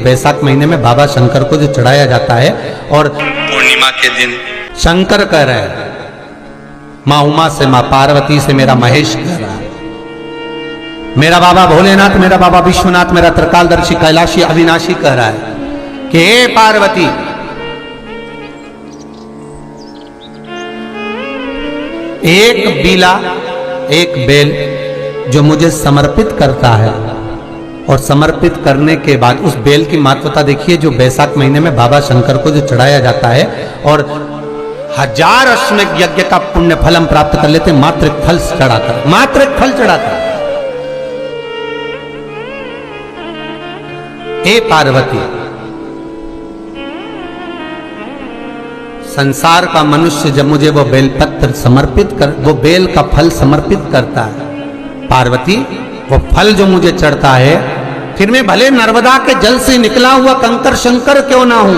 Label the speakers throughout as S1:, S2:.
S1: बैसाख महीने में बाबा शंकर को जो चढ़ाया जाता है और
S2: पूर्णिमा के दिन
S1: शंकर कह रहे हैं, माँ उमा से, माँ पार्वती से मेरा महेश कह रहा है, मेरा बाबा भोलेनाथ, मेरा बाबा विश्वनाथ, मेरा त्रिकालदर्शी कैलाशी अविनाशी कह रहा है कि हे पार्वती, एक बीला, एक बेल जो मुझे समर्पित करता है, और समर्पित करने के बाद उस बेल की महत्वता देखिए, जो बैसाख महीने में बाबा शंकर को जो चढ़ाया जाता है और 1000 अश्वमेध यज्ञ का पुण्य फल हम प्राप्त कर लेते, मात्र एक फल चढ़ाकर, मात्र एक फल चढ़ाकर। हे पार्वती, संसार का मनुष्य जब मुझे वो बेलपत्र समर्पित कर, वो बेल का फल समर्पित करता है, पार्वती वो फल जो मुझे चढ़ता है, फिर मैं भले नर्मदा के जल से निकला हुआ कंकर शंकर क्यों ना हूं,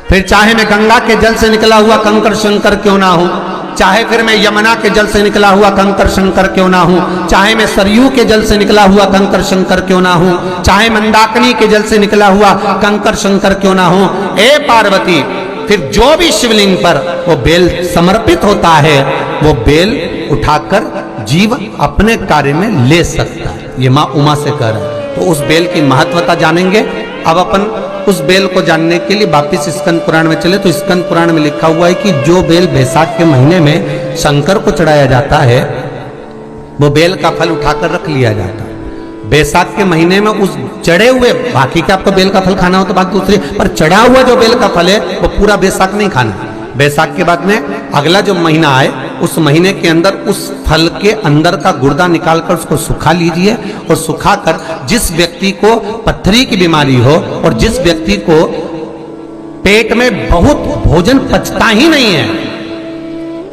S1: फिर चाहे मैं गंगा के जल से निकला हुआ कंकर शंकर क्यों ना हूं, चाहे फिर मैं यमुना के जल से निकला हुआ कंकर शंकर क्यों ना हूं, चाहे मैं सरयू के जल से निकला हुआ कंकर शंकर क्यों ना हूं, चाहे मंदाकिनी के जल से निकला हुआ कंकर शंकर क्यों ना हूं, ए पार्वती, फिर जो भी शिवलिंग पर वो बेल समर्पित होता है, वो बेल उठाकर जीव अपने कार्य में ले सकता है। ये माँ उमा से कह रहा है। तो उस बेल की महत्वता जानेंगे। अब अपन उस बेल को जानने के लिए वापिस स्कंद पुराण में चले, तो स्कंद पुराण में लिखा हुआ है कि जो बेल बैसाख के महीने में शंकर को चढ़ाया जाता है, वो बेल का फल उठाकर रख लिया जाता है। बैसाख के महीने में उस चढ़े हुए, बाकी का आपको बेल का फल खाना हो तो बात दूसरी, पर चढ़ा हुआ जो बेल का फल है वो पूरा बैसाख नहीं खाना। बैसाख के बाद में अगला जो महीना आए, उस महीने के अंदर उस फल के अंदर का गुर्दा निकालकर उसको सुखा लीजिए, और सुखाकर जिस व्यक्ति को पथरी की बीमारी हो और जिस व्यक्ति को पेट में बहुत भोजन पचता ही नहीं है,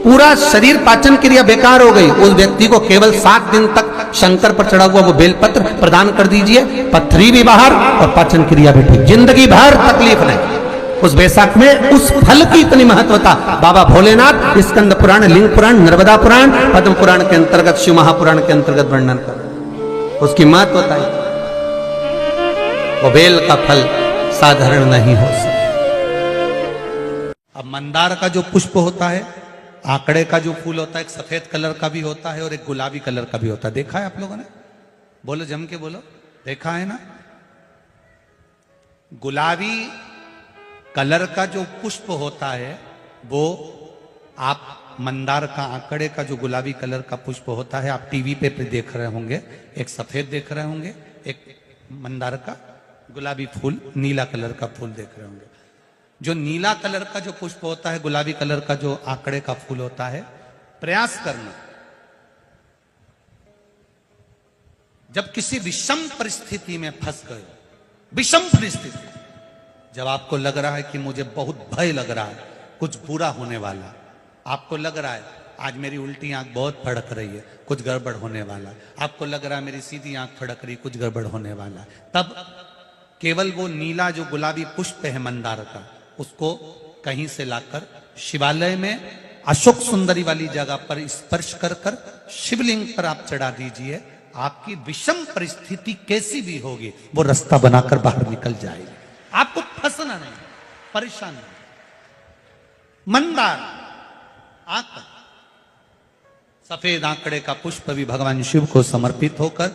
S1: पूरा शरीर पाचन क्रिया बेकार हो गई, उस व्यक्ति को केवल 7 दिन तक शंकर पर चढ़ा हुआ वो बेलपत्र प्रदान कर दीजिए, पथरी भी बाहर और पाचन क्रिया भी ठीक, जिंदगी भर तकलीफ नहीं। उस बैसाख में उस फल की इतनी महत्वता बाबा भोलेनाथ स्कंद पुराण, लिंग पुराण, नर्मदा पुराण, पद्म पुराण के अंतर्गत, शिव महापुराण के अंतर्गत वर्णन कर, उसकी महत्वता है। वो बेल का फल साधारण नहीं हो सकता। अब मंदार का जो पुष्प होता है, आंकड़े का जो फूल होता है, एक सफेद कलर का भी होता है और एक गुलाबी कलर का भी होता है। देखा है आप लोगों ने? बोलो, जम के बोलो, देखा है ना? गुलाबी कलर का जो पुष्प होता है वो, आप मंदार का, आंकड़े का जो गुलाबी कलर का पुष्प होता है, आप टीवी पे देख रहे होंगे, एक सफेद देख रहे होंगे, एक मंदार का गुलाबी फूल, नीला कलर का फूल देख रहे होंगे। जो नीला कलर का जो पुष्प होता है, गुलाबी कलर का जो आंकड़े का फूल होता है, प्रयास करना, जब किसी विषम परिस्थिति में फंस गए, विषम परिस्थिति, जब आपको लग रहा है कि मुझे बहुत भय लग रहा है, कुछ बुरा होने वाला, आपको लग रहा है आज मेरी उल्टी आंख बहुत फड़क रही है, कुछ गड़बड़ होने वाला, आपको लग रहा है मेरी सीधी आंख फड़क रही, कुछ गड़बड़ होने वाला, तब केवल वो नीला जो गुलाबी पुष्प है मंदार का, उसको कहीं से लाकर शिवालय में अशोक सुंदरी वाली जगह पर स्पर्श कर कर शिवलिंग पर आप चढ़ा दीजिए। आपकी विषम परिस्थिति कैसी भी होगी, वो रास्ता बनाकर बाहर निकल जाएगी, आपको फंसना नहीं, परेशान नहीं। मंदार आंकड़ा, सफेद आंकड़े का पुष्प भी भगवान शिव को समर्पित होकर,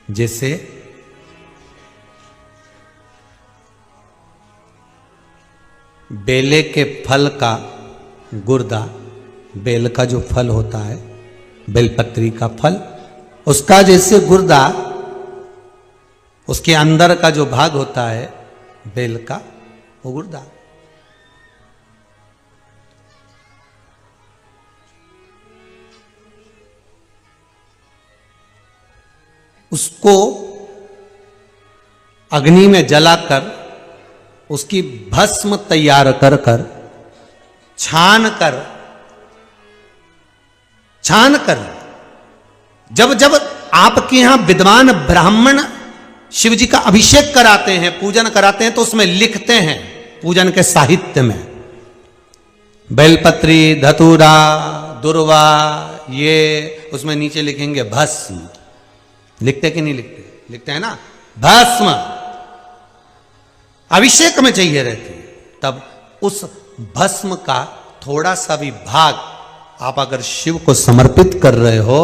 S1: जैसे बेले के फल का गुर्दा, बेल का जो फल होता है, बेलपत्री का फल, उसका जैसे गुर्दा, उसके अंदर का जो भाग होता है बेल का, वो गुर्दा, उसको अग्नि में जलाकर उसकी भस्म तैयार कर कर छान कर जब जब आपके यहां विद्वान ब्राह्मण शिव जी का अभिषेक कराते हैं, पूजन कराते हैं, तो उसमें लिखते हैं पूजन के साहित्य में, बेलपत्री, धतूरा, दुर्वा, ये उसमें नीचे लिखेंगे भस्म। लिखते कि नहीं लिखते? लिखते हैं ना, भस्म अभिषेक में चाहिए रहती है, तब उस भस्म का थोड़ा सा भी भाग आप अगर शिव को समर्पित कर रहे हो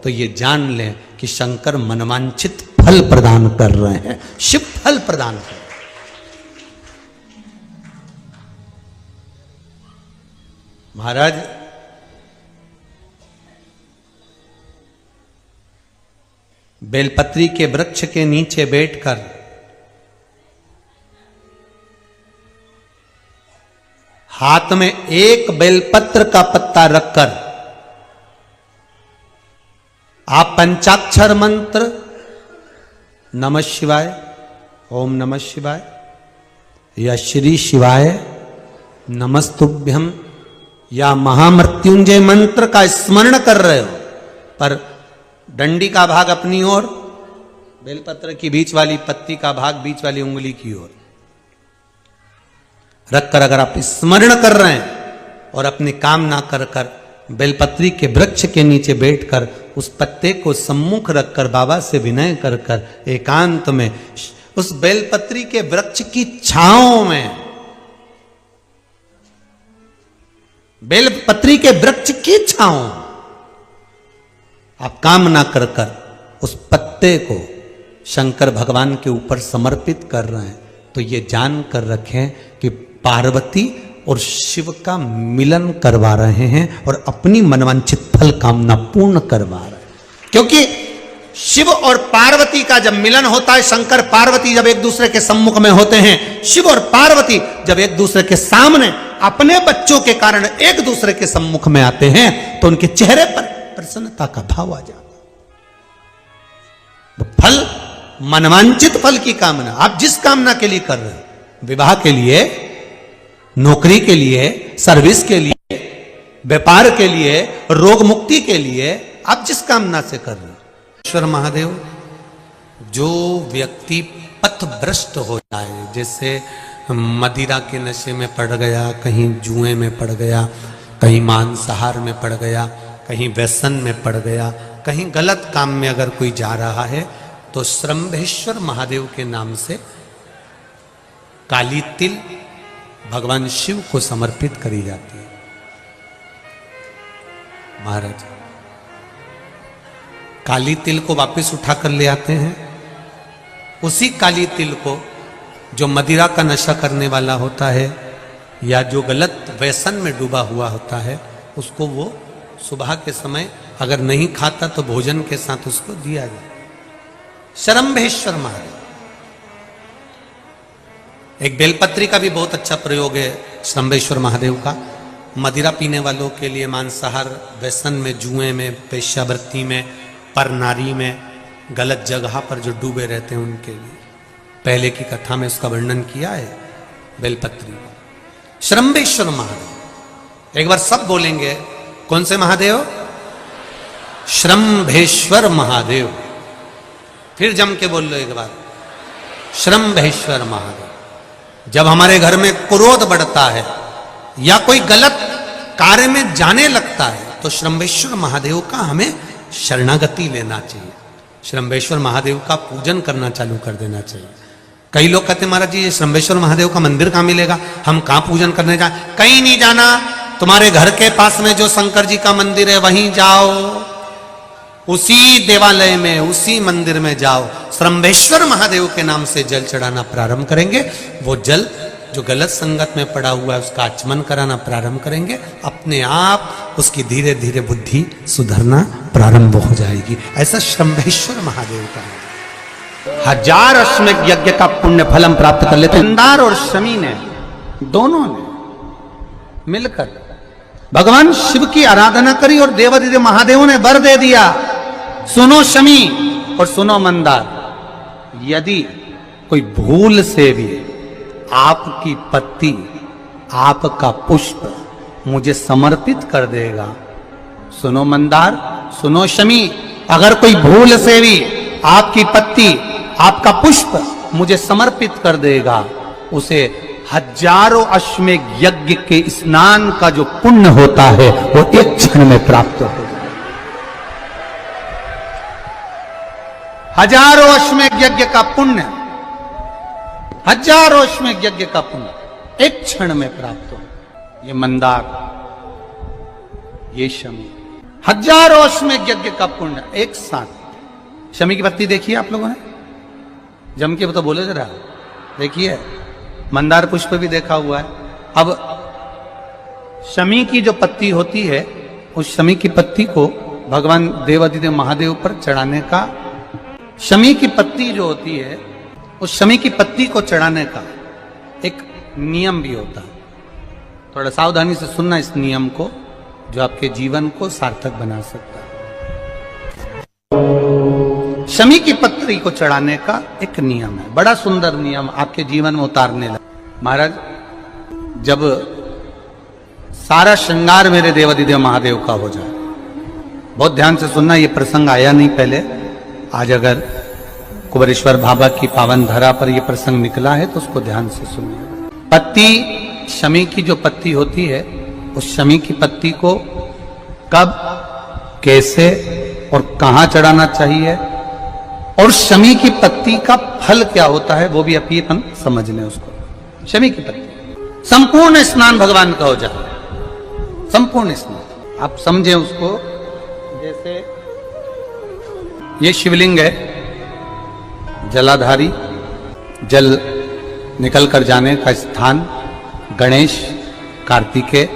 S1: तो ये जान लें कि शंकर मनवांछित फल प्रदान कर रहे हैं, शिव फल प्रदान कर रहे हैं। महाराज बेलपत्री के वृक्ष के नीचे बैठकर हाथ में एक बेलपत्र का पत्ता रखकर आप पंचाक्षर मंत्र नमः शिवाय, ओम नमः शिवाय या श्री शिवाय नमस्तुभ्यम या महामृत्युंजय मंत्र का स्मरण कर रहे हो, पर डंडी का भाग अपनी ओर, बेलपत्र की बीच वाली पत्ती का भाग बीच वाली उंगली की ओर रखकर अगर आप स्मरण कर रहे हैं और अपनी कामना कर कर बेलपत्री के वृक्ष के नीचे बैठकर उस पत्ते को सम्मुख रखकर बाबा से विनय कर कर एकांत में उस बेलपत्री के वृक्ष की छांव में, बेलपत्री के वृक्ष की छांव आप कामना कर कर उस पत्ते को शंकर भगवान के ऊपर समर्पित कर रहे हैं, तो ये जान कर रखें कि पार्वती और शिव का मिलन करवा रहे हैं और अपनी मनवांछित फल कामना पूर्ण करवा रहे हैं। क्योंकि शिव और पार्वती का जब मिलन होता है, शंकर पार्वती जब एक दूसरे के सम्मुख में होते हैं, शिव और पार्वती जब एक दूसरे के सामने अपने बच्चों के कारण एक दूसरे के सम्मुख में आते हैं, तो उनके चेहरे पर प्रसन्नता का भाव आ जाता है। फल, मनवांछित फल की कामना आप जिस कामना के लिए कर रहे हैं, विवाह के लिए, नौकरी के लिए, सर्विस के लिए, व्यापार के लिए, रोग मुक्ति के लिए, आप जिस कामना से कर रहे हैं, ईश्वर महादेव, जो व्यक्ति पथभ्रष्ट हो जाए, जैसे मदिरा के नशे में पड़ गया, कहीं जुए में पड़ गया, कहीं मांसाहार में पड़ गया, कहीं व्यसन में पड़ गया, कहीं गलत काम में अगर कोई जा रहा है, तो श्रंभेश्वर महादेव के नाम से काली तिल भगवान शिव को समर्पित करी जाती है। महाराज काली तिल को वापस उठाकर ले आते हैं, उसी काली तिल को जो मदिरा का नशा करने वाला होता है या जो गलत व्यसन में डूबा हुआ होता है, उसको वो सुबह के समय अगर नहीं खाता तो भोजन के साथ उसको दिया जाए। श्रंभेश्वर महादेव, एक बेलपत्री का भी बहुत अच्छा प्रयोग है श्रंभेश्वर महादेव का, मदिरा पीने वालों के लिए, मांसाहार, व्यसन में, जुए में, वेश्यावृत्ति में, पर नारी में, गलत जगह पर जो डूबे रहते हैं उनके लिए। पहले की कथा में उसका वर्णन किया है बेलपत्री का। श्रंभेश्वर महादेव, एक बार सब बोलेंगे, कौन से महादेव? श्रंभेश्वर महादेव। फिर जम के बोल लो एक बार, श्रंभेश्वर महादेव। जब हमारे घर में क्रोध बढ़ता है या कोई गलत कार्य में जाने लगता है, तो श्रंभेश्वर महादेव का हमें शरणागति लेना चाहिए, श्रंभेश्वर महादेव का पूजन करना चालू कर देना चाहिए। कई लोग कहते हैं महाराज जी ये श्रंभेश्वर महादेव का मंदिर कहाँ मिलेगा, हम कहाँ पूजन करने जाए? कहीं नहीं जाना, तुम्हारे घर के पास में जो शंकर जी का मंदिर है वहीं जाओ, उसी देवालय में, उसी मंदिर में जाओ, श्रंभेश्वर महादेव के नाम से जल चढ़ाना प्रारंभ करेंगे। वो जल जो गलत संगत में पड़ा हुआ है उसका आचमन कराना प्रारंभ करेंगे, अपने आप उसकी धीरे धीरे बुद्धि सुधरना प्रारंभ हो जाएगी। ऐसा श्रंभेश्वर महादेव का 1000 अश्वमेध यज्ञ का पुण्य फल हम प्राप्त कर लेते हैं। मंदार और शमी ने, दोनों ने मिलकर भगवान शिव की आराधना करी और देवादिदेव महादेव ने वर दे दिया, सुनो शमी और सुनो मंदार, यदि कोई भूल से भी आपकी पत्ती, आपका पुष्प मुझे समर्पित कर देगा, सुनो मंदार, सुनो शमी, अगर कोई भूल से भी आपकी पत्ती, आपका पुष्प मुझे समर्पित कर देगा, उसे 1000 अश्वमेध यज्ञ के स्नान का जो पुण्य होता है वो एक क्षण में प्राप्त होगा। हजारों अश्वमेध यज्ञ का पुण्य, हजारों अश्वमेध यज्ञ का पुण्य एक क्षण में प्राप्त हो। ये मंदार, ये शमी, हजारों अश्वमेध यज्ञ का पुण्य एक साथ। शमी की पत्ती देखी है आप लोगों ने? जम के तो बोले जरा, देखिए। मंदार पुष्प भी देखा हुआ है। अब शमी की जो पत्ती होती है, उस शमी की पत्ती को भगवान देवाधिदेव महादेव पर चढ़ाने का, शमी की पत्ती जो होती है, उस शमी की पत्ती को चढ़ाने का एक नियम भी होता है। थोड़ा सावधानी से सुनना इस नियम को, जो आपके जीवन को सार्थक बना सकता है। शमी की पत्ती को चढ़ाने का एक नियम है, बड़ा सुंदर नियम, आपके जीवन में उतारने लगा। महाराज, जब सारा श्रृंगार मेरे देवाधिदेव महादेव का हो जाए, बहुत ध्यान से सुनना, ये प्रसंग आया नहीं पहले, आज अगर कुबेरेश्वर बाबा की पावन धरा पर यह प्रसंग निकला है तो उसको ध्यान से सुनिए। पत्ती, शमी की जो पत्ती होती है, उस शमी की पत्ती को कब, कैसे और कहां चढ़ाना चाहिए, और शमी की पत्ती का फल क्या होता है, वो भी अपन समझ लें उसको। शमी की पत्ती, संपूर्ण स्नान भगवान का हो जाए, संपूर्ण स्नान। आप समझें उसको, जैसे ये शिवलिंग है, जलाधारी, जल निकल कर जाने का स्थान, गणेश, कार्तिकेय,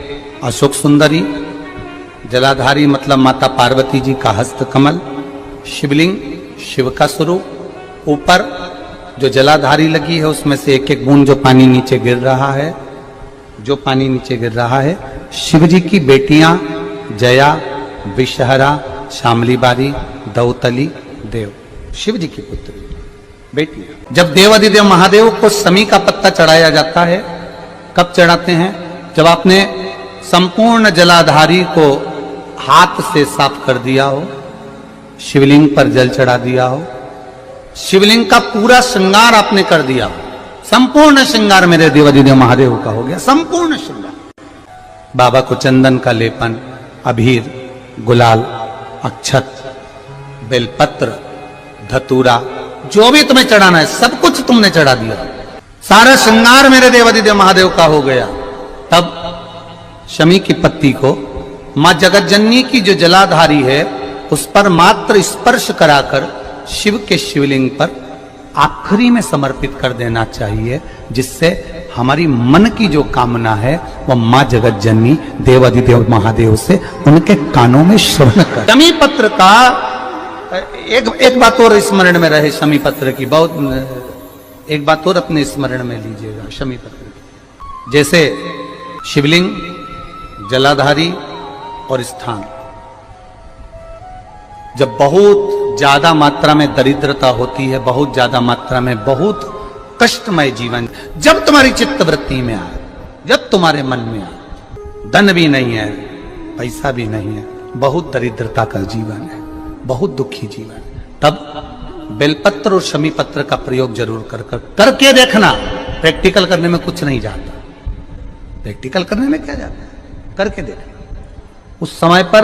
S1: अशोक सुंदरी, जलाधारी मतलब माता पार्वती जी का हस्त कमल, शिवलिंग, शिव का स्वरूप, ऊपर जो जलाधारी लगी है उसमें से एक एक बूंद जो पानी नीचे गिर रहा है, जो पानी नीचे गिर रहा है, शिव जी की बेटियां जया, विषहरा, शामली बारी, दौतली, देव, शिव जी की पुत्री बेटियां। जब देवाधिदेव महादेव को शमी का पत्ता चढ़ाया जाता है, कब चढ़ाते हैं? जब आपने संपूर्ण जलाधारी को हाथ से साफ कर दिया हो, शिवलिंग पर जल चढ़ा दिया हो, शिवलिंग का पूरा श्रृंगार आपने कर दिया हो, संपूर्ण श्रृंगार मेरे देवाधिदेव महादेव का हो गया, संपूर्ण श्रृंगार। बाबा को चंदन का लेपन, अबीर, गुलाल, अक्षत, बेलपत्र, धतूरा, जो भी तुम्हें चढ़ाना है सब कुछ तुमने चढ़ा दिया, सारा श्रृंगार मेरे देवाधिदेव महादेव का हो गया। तब शमी की पत्ती को मां जगतजननी की जो जलाधारी है उस पर मात्र स्पर्श कराकर शिव के शिवलिंग पर आखिरी में समर्पित कर देना चाहिए, जिससे हमारी मन की जो कामना है वह मां जगतजननी देवाधिदेव महादेव से उनके कानों में श्रवण कर। शमी पत्र का एक बात और स्मरण में रहे, शमी पत्र की बहुत एक बात और अपने स्मरण में लीजिएगा। शमी पत्र की जैसे शिवलिंग, जलाधारी और स्थान, जब बहुत ज्यादा मात्रा में दरिद्रता होती है, बहुत ज्यादा मात्रा में बहुत कष्टमय जीवन, जब तुम्हारी चित्त वृत्ति में आए, जब तुम्हारे मन में आए, धन भी नहीं है, पैसा भी नहीं है, बहुत दरिद्रता का जीवन है, बहुत दुखी जीवन, तब बेलपत्र और शमी पत्र का प्रयोग जरूर करके देखना। प्रैक्टिकल करने में कुछ नहीं जाता, प्रैक्टिकल करने में क्या जाता है, करके देखना। उस समय पर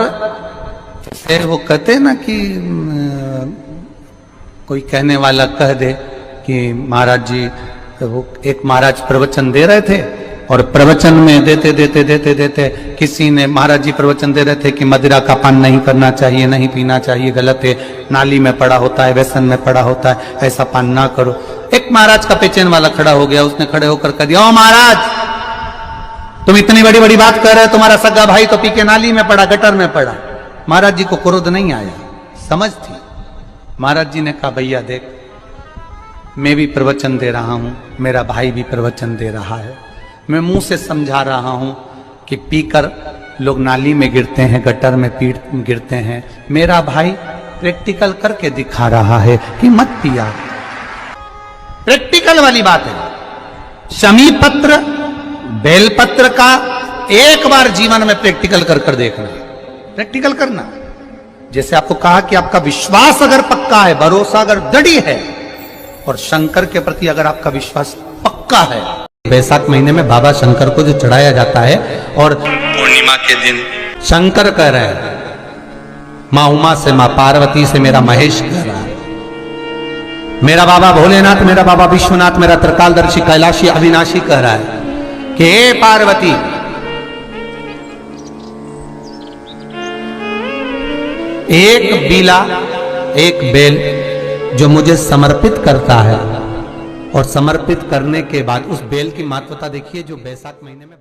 S1: वो कहते हैं ना कि कोई कहने वाला कह दे कि महाराज जी, वो एक महाराज प्रवचन दे रहे थे और प्रवचन में देते देते देते देते किसी ने, महाराज जी प्रवचन दे रहे थे कि मदिरा का पान नहीं करना चाहिए, नहीं पीना चाहिए, गलत है, नाली में पड़ा होता है, व्यसन में पड़ा होता है, ऐसा पान ना करो। एक महाराज का पेचेन वाला खड़ा हो गया, उसने खड़े होकर कह दिया, ओ महाराज तुम इतनी बड़ी बड़ी बात कर रहे हो, तुम्हारा सगा भाई तो पी के नाली में पड़ा, गटर में पड़ा। महाराज जी को क्रोध नहीं आया, समझ थी। महाराज जी ने कहा, भैया देख, मैं भी प्रवचन दे रहा हूं, मेरा भाई भी प्रवचन दे रहा है, मैं मुंह से समझा रहा हूं कि पीकर लोग नाली में गिरते हैं, गटर में गिरते हैं, मेरा भाई प्रैक्टिकल करके दिखा रहा है कि मत पिया। प्रैक्टिकल वाली बात है। शमी पत्र, बेलपत्र का एक बार जीवन में प्रैक्टिकल कर देखना, प्रैक्टिकल करना। जैसे आपको कहा कि आपका विश्वास अगर पक्का है, भरोसा अगर दृढ़ है, और शंकर के प्रति अगर आपका विश्वास पक्का है, वैशाख महीने में बाबा शंकर को जो चढ़ाया जाता है, और पूर्णिमा के दिन शंकर कह रहे हैं, मां उमा से, मां पार्वती से मेरा महेश कह रहा है, मेरा बाबा भोलेनाथ, मेरा बाबा विश्वनाथ, मेरा त्रिकालदर्शी कैलाशी अविनाशी कह रहा है कि हे पार्वती, एक बीला, एक बेल जो मुझे समर्पित करता है, और समर्पित करने के बाद उस बेल की महत्वता देखिए, जो बैसाख महीने में